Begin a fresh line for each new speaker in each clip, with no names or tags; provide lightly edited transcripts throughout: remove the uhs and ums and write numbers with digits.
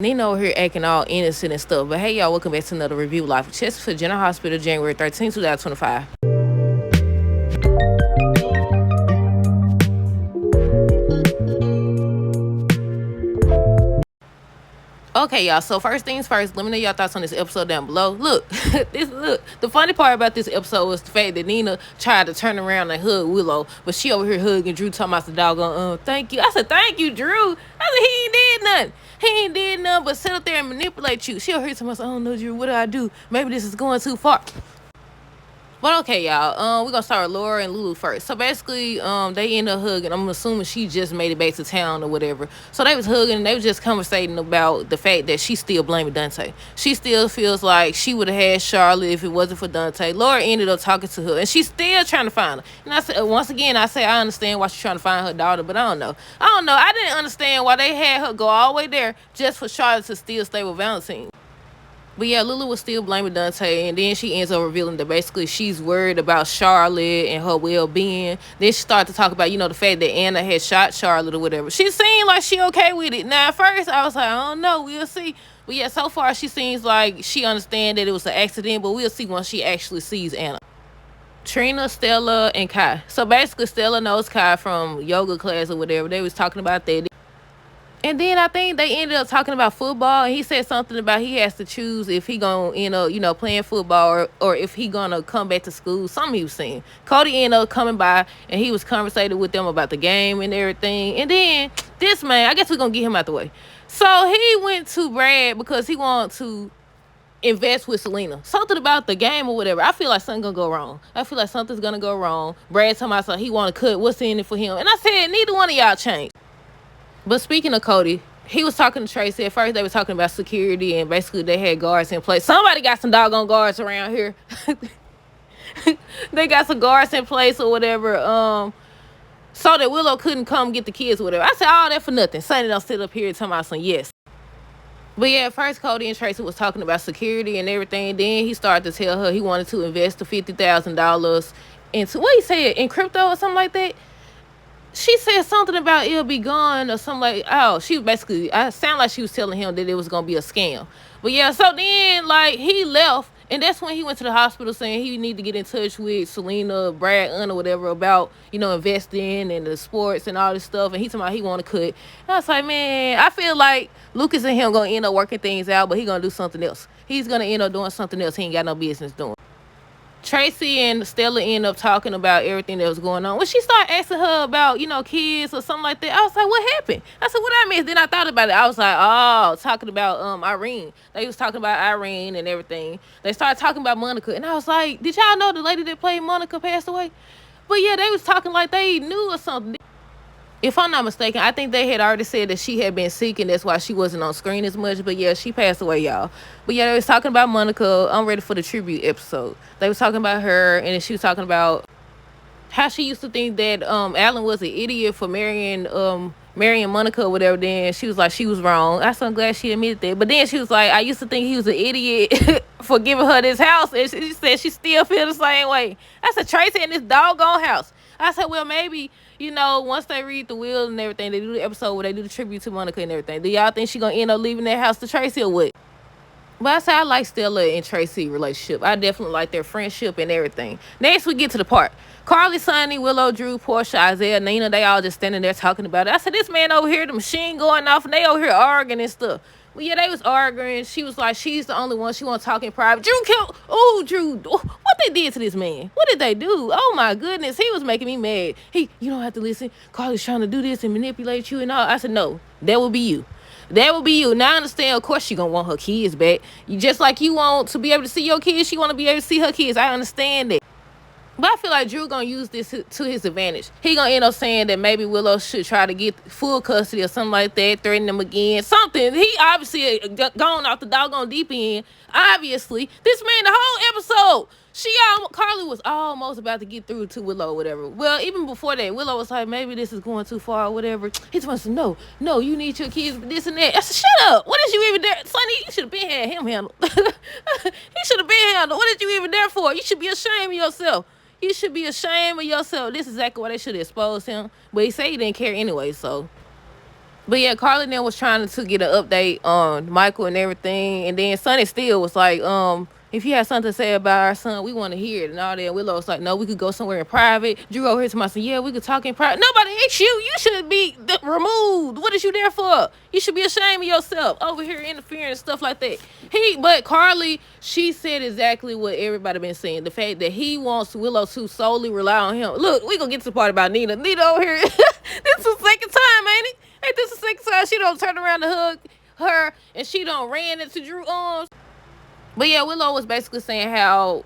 Nina over here acting all innocent and stuff. But hey, y'all, welcome back to another review live for Chesterfield General Hospital, January 13, 2025. Okay, y'all. So first things first, let me know y'all thoughts on this episode down below. Look, the funny part about this episode was the fact that Nina tried to turn around and hug Willow, but she over here hugging Drew, talking about the doggone, thank you. I said, thank you, Drew. I said, he ain't did nothing. He ain't did nothing but sit up there and manipulate you. She over here talking about, I don't know, Drew, what do I do? Maybe this is going too far. But okay, y'all. We're gonna start with Laura and Lulu first. So basically, they end up hugging. I'm assuming she just made it back to town or whatever. So they was hugging and they was just conversating about the fact that she still blaming Dante. She still feels like she would have had Charlotte if it wasn't for Dante. Laura ended up talking to her and she's still trying to find her. And I said, once again, I understand why she's trying to find her daughter, but I don't know. I didn't understand why they had her go all the way there just for Charlotte to still stay with Valentine. But yeah, Lulu was still blaming Dante, and then she ends up revealing that basically she's worried about Charlotte and her well-being. Then she started to talk about, the fact that Anna had shot Charlotte or whatever. She seemed like she okay with it. Now, at first, I was like, I don't know, we'll see. But yeah, so far, she seems like she understands that it was an accident, but we'll see once she actually sees Anna. Trina, Stella, and Kai. So basically, Stella knows Kai from yoga class or whatever. They was talking about that. And then I think they ended up talking about football, and he said something about he has to choose if he gonna end up, playing football or if he gonna come back to school. Something he was saying. Cody ended up coming by, and he was conversating with them about the game and everything. And then this man, I guess we're gonna get him out the way. So he went to Brad because he wanted to invest with Selena. Something about the game or whatever. I feel like something's gonna go wrong. I feel like something's gonna go wrong. Brad told me he want to cut what's in it for him. And I said, neither one of y'all changed. But speaking of Cody, he was talking to Tracy. At first, they were talking about security, and basically they had guards in place. Somebody got some doggone guards around here. They got some guards in place or whatever, so that Willow couldn't come get the kids or whatever. I said, all that for nothing. Sonny don't sit up here and talking about some yes. But yeah, at first Cody and Tracy was talking about security and everything. Then he started to tell her he wanted to invest the $50,000 into, what he said, in crypto or something like that. She said something about it'll be gone or something like, she basically, I sound like she was telling him that it was going to be a scam. But yeah, so then, he left, and that's when he went to the hospital saying he need to get in touch with Selena, Brad, or whatever about, investing in the sports and all this stuff. And he told me he want to cut. And I was like, man, I feel like Lucas and him going to end up working things out, but he going to do something else. He's going to end up doing something else he ain't got no business doing. Tracy and Stella end up talking about everything that was going on. When she started asking her about, kids or something like that, I was like, what happened? I said, what I missed? Then I thought about it. I was like, talking about Irene. They was talking about Irene and everything. They started talking about Monica. And I was like, did y'all know the lady that played Monica passed away? But yeah, they was talking like they knew or something. If I'm not mistaken, I think they had already said that she had been sick and that's why she wasn't on screen as much. But yeah, she passed away, y'all. But yeah, they was talking about Monica. I'm ready for the tribute episode. They was talking about her, and then she was talking about how she used to think that Alan was an idiot for marrying Monica or whatever. Then she was like, she was wrong. I'm so glad she admitted that. But then she was like, I used to think he was an idiot for giving her this house. And she said she still feel the same way. I said, Tracy in this doggone house. I said, well, maybe, once they read the will and everything, they do the episode where they do the tribute to Monica and everything. Do y'all think she gonna end up leaving that house to Tracy or what? But I say I like Stella and Tracy relationship. I definitely like their friendship and everything. Next, we get to the part. Carly, Sonny, Willow, Drew, Portia, Isaiah, Nina, they all just standing there talking about it. I said, this man over here, the machine going off, and they over here arguing and stuff. Well, yeah, they was arguing. She was like, she's the only one. She want to talk in private. Drew killed. Oh, Drew. What they did to this man? What did they do? Oh, my goodness. He was making me mad. You don't have to listen. Carly's trying to do this and manipulate you and all. I said, no, that will be you. That will be you. Now I understand, of course, she gonna want her kids back. Just like you want to be able to see your kids, she want to be able to see her kids. I understand that. But I feel like Drew gonna use this to his advantage. He gonna end up saying that maybe Willow should try to get full custody or something like that, threaten him again, something. He obviously gone off the doggone deep end. Obviously, this man, the whole episode, Carly was almost about to get through to Willow or whatever. Well, even before that, Willow was like, maybe this is going too far or whatever. He wants to know, no, you need your kids, this and that. I said, shut up. What did you even there? Sonny, you should have been had him handled. He should have been handled. What did you even there for? You should be ashamed of yourself. You should be ashamed of yourself. This is exactly why they should have exposed him. But he said he didn't care anyway, so But yeah, Carly then was trying to get an update on Michael and everything, and then Sonny still was like, if you have something to say about our son, we want to hear it and all that. And Willow was like, no, we could go somewhere in private. Drew over here to my son, yeah, we could talk in private. Nobody asked you. You should be removed. What is you there for? You should be ashamed of yourself over here interfering and stuff like that. But Carly, she said exactly what everybody been saying. The fact that he wants Willow to solely rely on him. Look, we gonna get to the part about Nina. Nina over here. This is the second time, ain't it? Ain't this the second time she don't turn around to hug her and she don't ran into Drew's arms? But yeah, Willow was basically saying how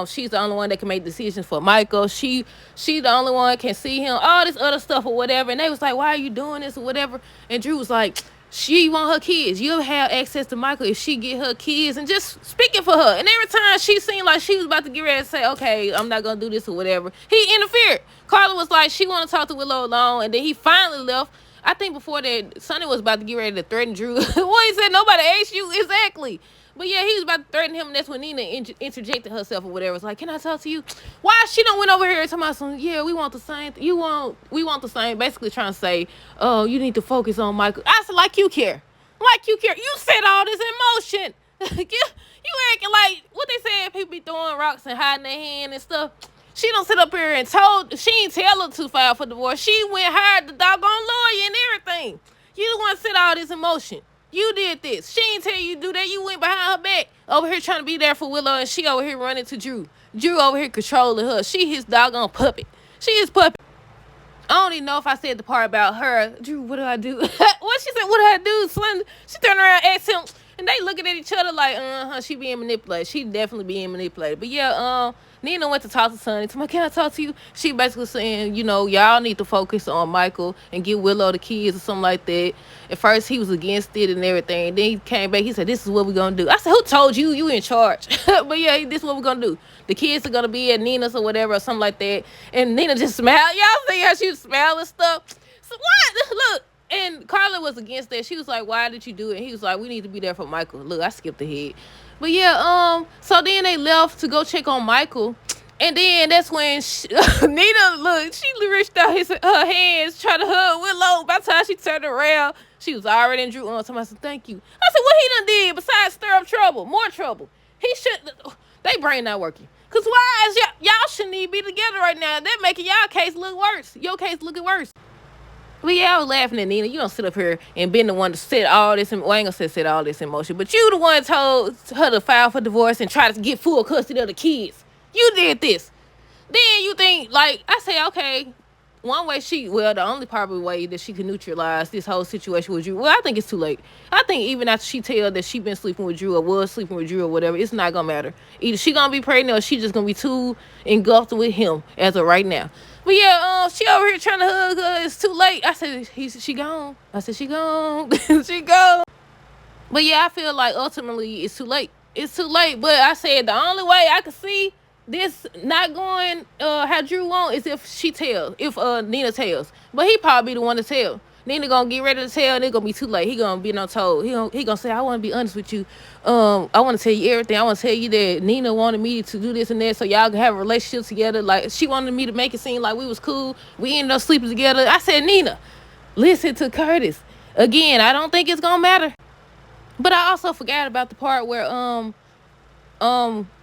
she's the only one that can make decisions for Michael. She the only one can see him, all this other stuff or whatever. And they was like, why are you doing this or whatever? And Drew was like, she want her kids. You'll have access to Michael if she get her kids, and just speaking for her. And every time she seemed like she was about to get ready to say, okay, I'm not gonna do this or whatever, he interfered. Carla was like, she want to talk to Willow alone, and then he finally left. I think before that, Sonny was about to get ready to threaten Drew. Well, he said, nobody asked you. Exactly. But yeah, he was about to threaten him, and that's when Nina interjected herself or whatever. It's like, can I talk to you? Why she don't went over here and talking about some, yeah, we want the same. We want the same. Basically trying to say, oh, you need to focus on Michael. I said, like you care. Like you care. You said all this in motion. you acting like, what they said, people be throwing rocks and hiding their hand and stuff. She don't sit up here and she ain't tell her to file for divorce. She went hired the doggone lawyer and everything. You the one said all this in motion. You did this. She ain't tell you to do that. You went behind her back over here trying to be there for Willow, and she over here running to Drew. Drew over here controlling her. She his doggone puppet. She is puppet. I don't even know if I said the part about her. Drew, what do I do? What she said, what do I do? Slim, she turned around and asked him, and they looking at each other like, she being manipulated. She definitely being manipulated. But yeah, Nina went to talk to Sonny. Told me, can I talk to you? She basically saying, y'all need to focus on Michael and get Willow the kids or something like that. At first, he was against it and everything. Then he came back. He said, this is what we're going to do. I said, who told you? You in charge. But yeah, this is what we're going to do. The kids are going to be at Nina's or whatever or something like that. And Nina just smiled. Y'all see how she was smiling stuff? So what? Look. And Carla was against that. She was like, why did you do it? And he was like, we need to be there for Michael. Look, I skipped ahead. But yeah, so then they left to go check on Michael. And then that's when Nina, look, she reached out her hands, trying to hug Willow. By the time she turned around, she was already in Drew's arms. Somebody said, thank you. I said, what he done did besides stir up trouble? More trouble. He should, they brain not working. Because why is y'all shouldn't even be together right now? That making y'all case look worse. Your case looking worse. Well, yeah, I was laughing at Nina. You don't sit up here and been the one to set all this in, well, I ain't gonna say set all this in motion, but you the one told her to file for divorce and try to get full custody of the kids. You did this. Then you think, like, I say, okay, one way the only probably way that she could neutralize this whole situation with Drew, well, I think it's too late. I think even after she tell that she been sleeping with Drew or was sleeping with Drew or whatever, it's not gonna matter. Either she gonna be pregnant or she just gonna be too engulfed with him as of right now. But yeah, she over here trying to hug her. It's too late. I said, she gone. I said, she gone. She gone. But yeah, I feel like ultimately it's too late. It's too late. But I said the only way I could see this not going how Drew want is if Nina tells. But he probably the one to tell. Nina gonna get ready to tell, and it's gonna be too late. He gonna be no told. He gonna say, I want to be honest with you. I want to tell you everything. I want to tell you that Nina wanted me to do this and that so y'all can have a relationship together. Like, she wanted me to make it seem like we was cool. We ended up sleeping together. I said, Nina, listen to Curtis. Again, I don't think it's gonna matter. But I also forgot about the part where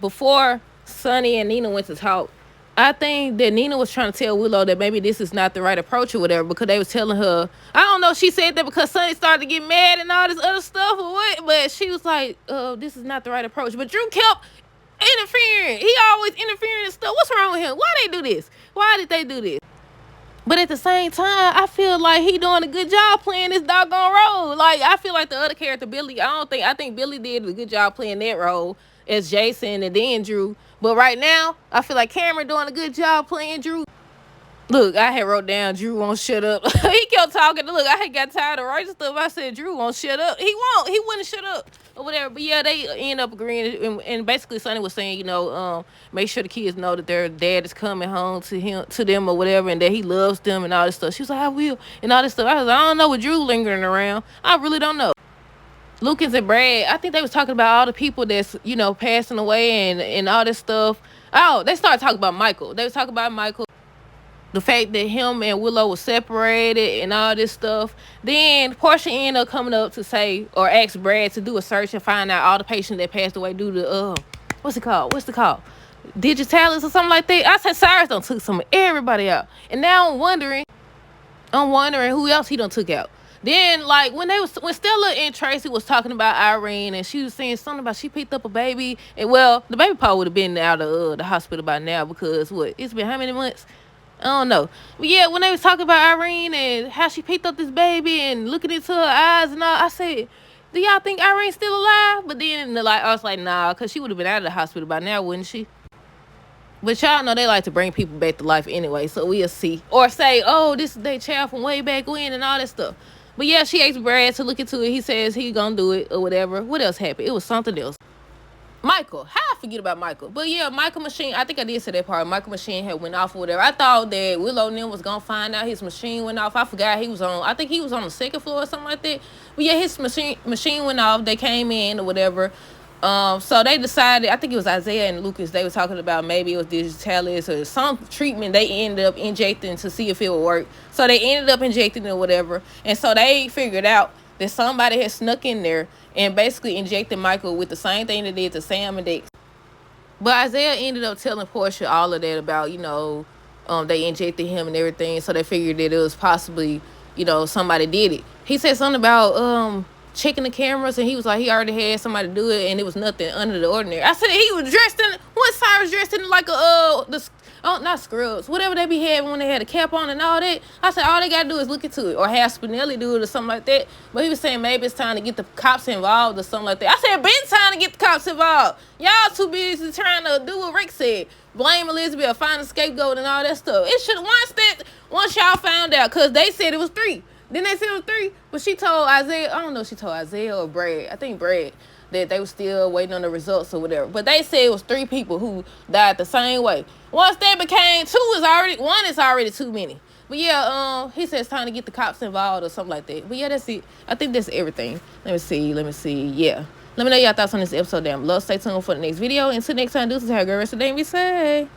before Sonny and Nina went to talk, I think that Nina was trying to tell Willow that maybe this is not the right approach or whatever, because they was telling her, I don't know, she said that because Sonny started to get mad and all this other stuff or what, but she was like, this is not the right approach. But Drew kept interfering. He always interfering and stuff. What's wrong with him? Why they do this? Why did they do this? But at the same time, I feel like he doing a good job playing this doggone role. Like, I feel like the other character, Billy, I think Billy did a good job playing that role as Jason and then Drew. But right now, I feel like Cameron doing a good job playing Drew. Look, I had wrote down Drew won't shut up. He kept talking. Look, I had got tired of writing stuff. I said Drew won't shut up. He won't. He wouldn't shut up or whatever. But yeah, they end up agreeing. And basically, Sonny was saying, make sure the kids know that their dad is coming home to them or whatever, and that he loves them and all this stuff. She was like, I will, and all this stuff. I was like, I don't know with Drew lingering around. I really don't know. Lucas and Brad, I think they was talking about all the people that's, passing away and all this stuff. Oh, they started talking about Michael. They was talking about Michael. The fact that him and Willow was separated and all this stuff. Then Portia ended up coming up to say or ask Brad to do a search and find out all the patients that passed away due to what's it called? Digitalis or something like that. I said Cyrus done took some of everybody out. And now I'm wondering who else he done took out. Then, like, when Stella and Tracy was talking about Irene, and she was saying something about she picked up a baby, and well, the baby probably would have been out of the hospital by now because it's been how many months? I don't know. But yeah, when they was talking about Irene and how she picked up this baby and looking into her eyes and all, I said, do y'all think Irene's still alive? But then I was like, nah, because she would have been out of the hospital by now, wouldn't she? But y'all know they like to bring people back to life anyway, so we'll see. Or say, oh, this is their child from way back when and all that stuff. But yeah, she asked Brad to look into it. He says he gonna do it or whatever. What else happened? It was something else. Michael. How I forget about Michael? But yeah, Michael machine. I think I did say that part. Michael machine had went off or whatever. I thought that Willow and them was gonna find out his machine went off. I forgot he was on. I think he was on the second floor or something like that. But yeah, his machine went off. They came in or whatever. So they decided. I think it was Isaiah and Lucas. They were talking about maybe it was digitalis or some treatment they ended up injecting to see if it would work. So they ended up injecting it or whatever. And so they figured out that somebody had snuck in there and basically injected Michael with the same thing they did to Sam and Dex. But Isaiah ended up telling Portia all of that about, they injected him and everything. So they figured that it was possibly, somebody did it. He said something about checking the cameras, and he was like, he already had somebody do it, and it was nothing under the ordinary. I said he was dressed in, Cyrus dressed in like not scrubs, whatever they be having when they had a cap on and all that. I said all they gotta do is look into it, or have Spinelli do it or something like that. But he was saying maybe it's time to get the cops involved or something like that. I said been time to get the cops involved. Y'all too busy trying to do what Rick said, blame Elizabeth, find a scapegoat and all that stuff. It should once y'all found out, because they said it was 3. Then they said it was 3, but she told Isaiah, I don't know if she told Isaiah or Brad, I think Brad, that they were still waiting on the results or whatever. But they said it was 3 people who died the same way. Once that became 1 is already too many. But yeah, he said it's time to get the cops involved or something like that. But yeah, that's it. I think that's everything. Let me see. Yeah. Let me know y'all thoughts on this episode down below. Stay tuned for the next video. Until next time, deuces, have a great rest of the day and be safe.